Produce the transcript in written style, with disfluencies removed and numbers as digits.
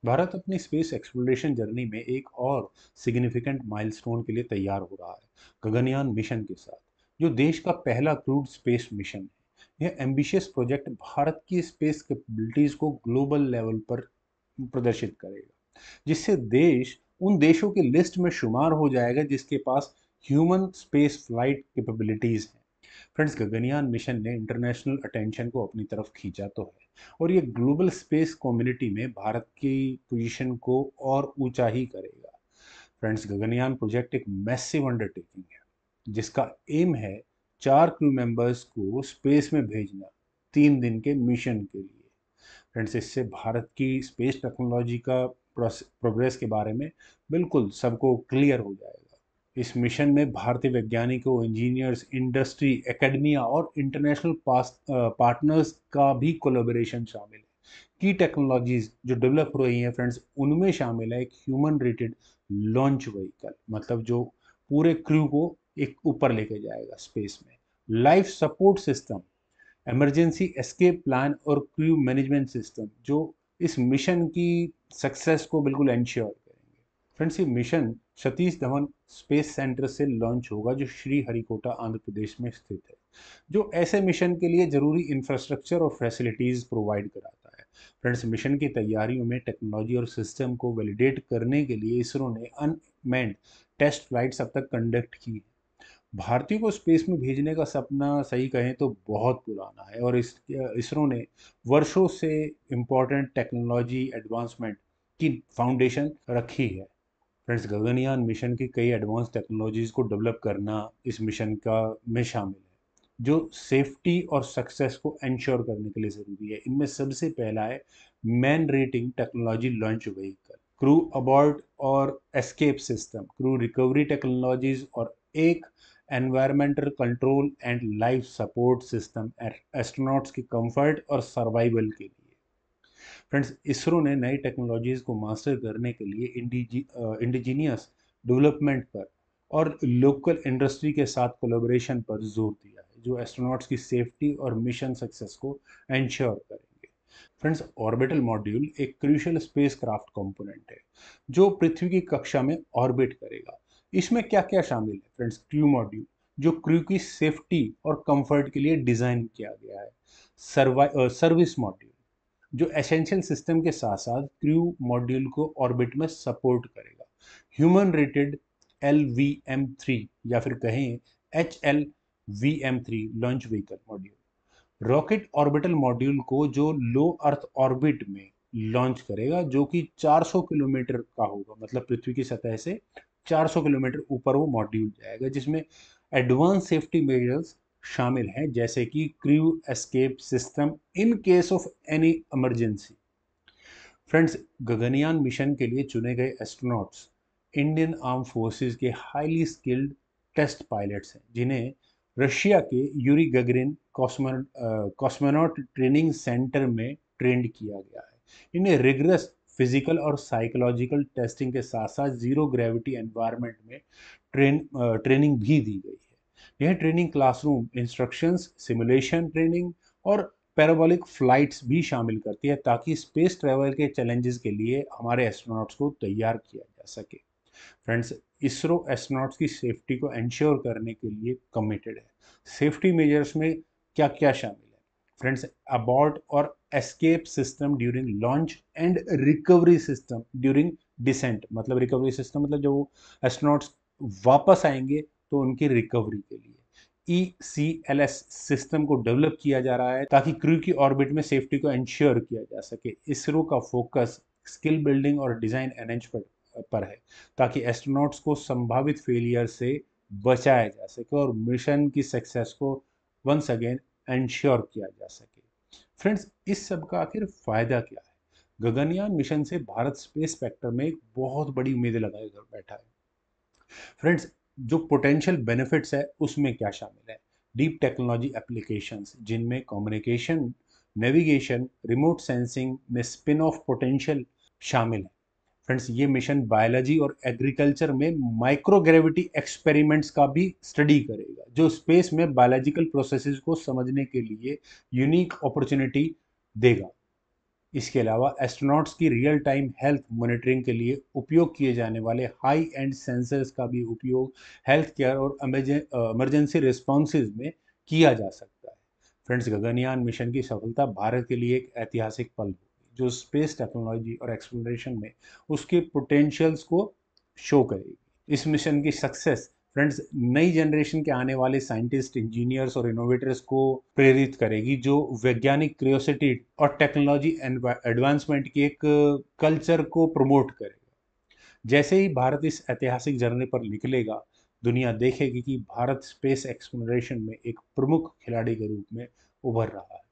भारत अपनी space exploration journey में एक और सिग्निफिकेंट माइलस्टोन के लिए तैयार हो रहा है, गगनयान मिशन के साथ, जो देश का पहला क्रूड स्पेस मिशन है। यह एम्बिशियस प्रोजेक्ट भारत की स्पेस कैपेबिलिटीज को ग्लोबल लेवल पर प्रदर्शित करेगा, जिससे देश उन देशों की लिस्ट में शुमार हो जाएगा जिसके पास ह्यूमन स्पेस फ्लाइट कैपेबिलिटीज हैं। फ्रेंड्स, गगनयान मिशन ने इंटरनेशनल अटेंशन को अपनी तरफ खींचा तो है, और ये ग्लोबल स्पेस कम्युनिटी में भारत की पोजीशन को और ऊंचा ही करेगा। फ्रेंड्स, गगनयान प्रोजेक्ट एक मैसिव अंडरटेकिंग है जिसका एम है 4 क्रू मेंबर्स को स्पेस में भेजना 3 दिन के मिशन के लिए। फ्रेंड्स, इससे भारत की स्पेस टेक्नोलॉजी का प्रोग्रेस के बारे में बिल्कुल सबको क्लियर हो जाएगा। इस मिशन में भारतीय वैज्ञानिकों, इंजीनियर्स, इंडस्ट्री, एकेडमिया और इंटरनेशनल पार्टनर्स का भी कोलैबोरेशन शामिल है। की टेक्नोलॉजीज जो डेवलप हो रही हैं फ्रेंड्स, उनमें शामिल है एक ह्यूमन रेटेड लॉन्च व्हीकल, मतलब जो पूरे क्रू को एक ऊपर लेके जाएगा स्पेस में। Life support system, emergency escape plan और क्रू मैनेजमेंट सिस्टम जो इस मिशन की सक्सेस को बिल्कुल इंश्योर करेंगे। फ्रेंड्स, ये mission Satish Dhawan space centre से लॉन्च होगा, जो श्री हरिकोटा आंध्र प्रदेश में स्थित है, जो ऐसे मिशन के लिए जरूरी इंफ्रास्ट्रक्चर और फैसिलिटीज प्रोवाइड कराता है। फ्रेंड्स, मिशन की तैयारियों में टेक्नोलॉजी और सिस्टम को वैलिडेट करने के लिए इसरो ने अनमैन्ड टेस्ट फ्लाइट्स अब तक कंडक्ट की है। भारतीय को स्पेस में भेजने का सपना सही कहें तो बहुत पुराना है, और इस इसरो ने वर्षों से इम्पोर्टेंट टेक्नोलॉजी एडवांसमेंट की फाउंडेशन रखी है। फ्रेंड्स, गगनयान मिशन की कई एडवांस टेक्नोलॉजीज को डेवलप करना इस मिशन का में शामिल है, जो सेफ्टी और सक्सेस को इंश्योर करने के लिए ज़रूरी है। इनमें सबसे पहला है man rating technology launch vehicle, crew abort और escape system, crew recovery technologies, और एक environmental control and life support system astronauts की कंफर्ट और सर्वाइवल के लिए। फ्रेंड्स, इसरो ने नई टेक्नोलॉजीज को मास्टर करने के लिए इंडिजीनियस डेवलपमेंट पर और लोकल इंडस्ट्री के साथ कोलैबोरेशन पर जोर दिया है, जो एस्ट्रोनॉट्स की सेफ्टी और मिशन सक्सेस को इंश्योर करेंगे। फ्रेंड्स, ऑर्बिटल मॉड्यूल एक क्रूशियल स्पेसक्राफ्ट कंपोनेंट है जो पृथ्वी की कक्षा में ऑर्बिट करेगा। इसमें क्या क्या शामिल है फ्रेंड्स? क्रू मॉड्यूल, जो क्रू की सेफ्टी और कंफर्ट के लिए डिजाइन किया गया है। सर्विस मॉड्यूल, जो एसेंशियल सिस्टम के साथ साथ क्रू मॉड्यूल को ऑर्बिट में सपोर्ट करेगा। ह्यूमन रेटेड LVM-3, या फिर कहें HLVM-3 launch vehicle module, rocket orbital module को जो लो अर्थ ऑर्बिट में लॉन्च करेगा, जो कि 400 किलोमीटर का होगा, मतलब पृथ्वी की सतह से 400 किलोमीटर ऊपर वो मॉड्यूल जाएगा, जिसमें एडवांस सेफ्टी मेजर्स शामिल हैं, जैसे कि crew escape system in case of any emergency. Friends, Gaganyaan mission के लिए चुने गए एस्ट्रोनॉट्स इंडियन आर्म फोर्सेस के हाईली स्किल्ड टेस्ट पायलट्स हैं, जिन्हें रशिया के यूरी गगरिन कॉस्मोनॉट ट्रेनिंग सेंटर में ट्रेंड किया गया है। इन्हें रिगरस फिजिकल और साइकोलॉजिकल टेस्टिंग के साथ साथ जीरो ग्रेविटी एनवायरनमेंट में ट्रेनिंग भी दी गई है। यह training classroom instructions, simulation training और पैराबोलिक फ्लाइट्स भी शामिल करती है, ताकि स्पेस ट्रैवल के चैलेंजेस के लिए हमारे एस्ट्रोनॉट्स को तैयार किया जा सके। फ्रेंड्स, इसरो एस्ट्रोनॉट्स की सेफ्टी को इंश्योर करने के लिए कमिटेड है। सेफ्टी मेजर्स में क्या क्या शामिल है फ्रेंड्स? अबॉर्ट और escape system during launch and recovery system during descent, मतलब रिकवरी सिस्टम मतलब जब एस्ट्रोनॉट्स वापस आएंगे तो उनकी रिकवरी के लिए ECLS सिस्टम को डेवलप किया जा रहा है, ताकि क्रू की ऑर्बिट में सेफ्टी को इंश्योर किया जा सके। इसरो का फोकस स्किल बिल्डिंग और डिजाइन एनहेंसमेंट पर है, ताकि एस्ट्रोनॉट्स को संभावित फेलियर से बचाया जा सके और मिशन की सक्सेस को वंस अगेन इंश्योर किया जा सके। फ्रेंड्स, इस सब का आखिर फायदा क्या है? गगनयान मिशन से भारत स्पेस सेक्टर में एक बहुत बड़ी उम्मीद लगाए कर बैठा है। फ्रेंड्स, जो पोटेंशियल बेनिफिट्स है उसमें क्या शामिल है? डीप टेक्नोलॉजी एप्लीकेशंस, जिनमें कम्युनिकेशन, नेविगेशन, रिमोट सेंसिंग में स्पिन ऑफ पोटेंशियल शामिल है। फ्रेंड्स, ये मिशन बायोलॉजी और एग्रीकल्चर में माइक्रोग्रेविटी एक्सपेरिमेंट्स का भी स्टडी करेगा, जो स्पेस में बायोलॉजिकल प्रोसेसेस को समझने के लिए यूनिक अपॉर्चुनिटी देगा। इसके अलावा एस्ट्रोनॉट्स की रियल टाइम हेल्थ मॉनिटरिंग के लिए उपयोग किए जाने वाले हाई एंड सेंसर्स का भी उपयोग हेल्थ केयर और इमरजेंसी रिस्पॉन्सेज में किया जा सकता है। फ्रेंड्स, गगनयान मिशन की सफलता भारत के लिए एक ऐतिहासिक पल होगी जो स्पेस टेक्नोलॉजी और एक्सप्लोरेशन में उसके पोटेंशियल्स को शो करेगी। इस मिशन की सक्सेस फ्रेंड्स नई जनरेशन के आने वाले साइंटिस्ट, इंजीनियर्स और इनोवेटर्स को प्रेरित करेगी, जो वैज्ञानिक क्यूरियोसिटी और टेक्नोलॉजी एडवांसमेंट की एक कल्चर को प्रमोट करेगा। जैसे ही भारत इस ऐतिहासिक जर्नी पर निकलेगा, दुनिया देखेगी कि भारत स्पेस एक्सप्लोरेशन में एक प्रमुख खिलाड़ी के रूप में उभर रहा है।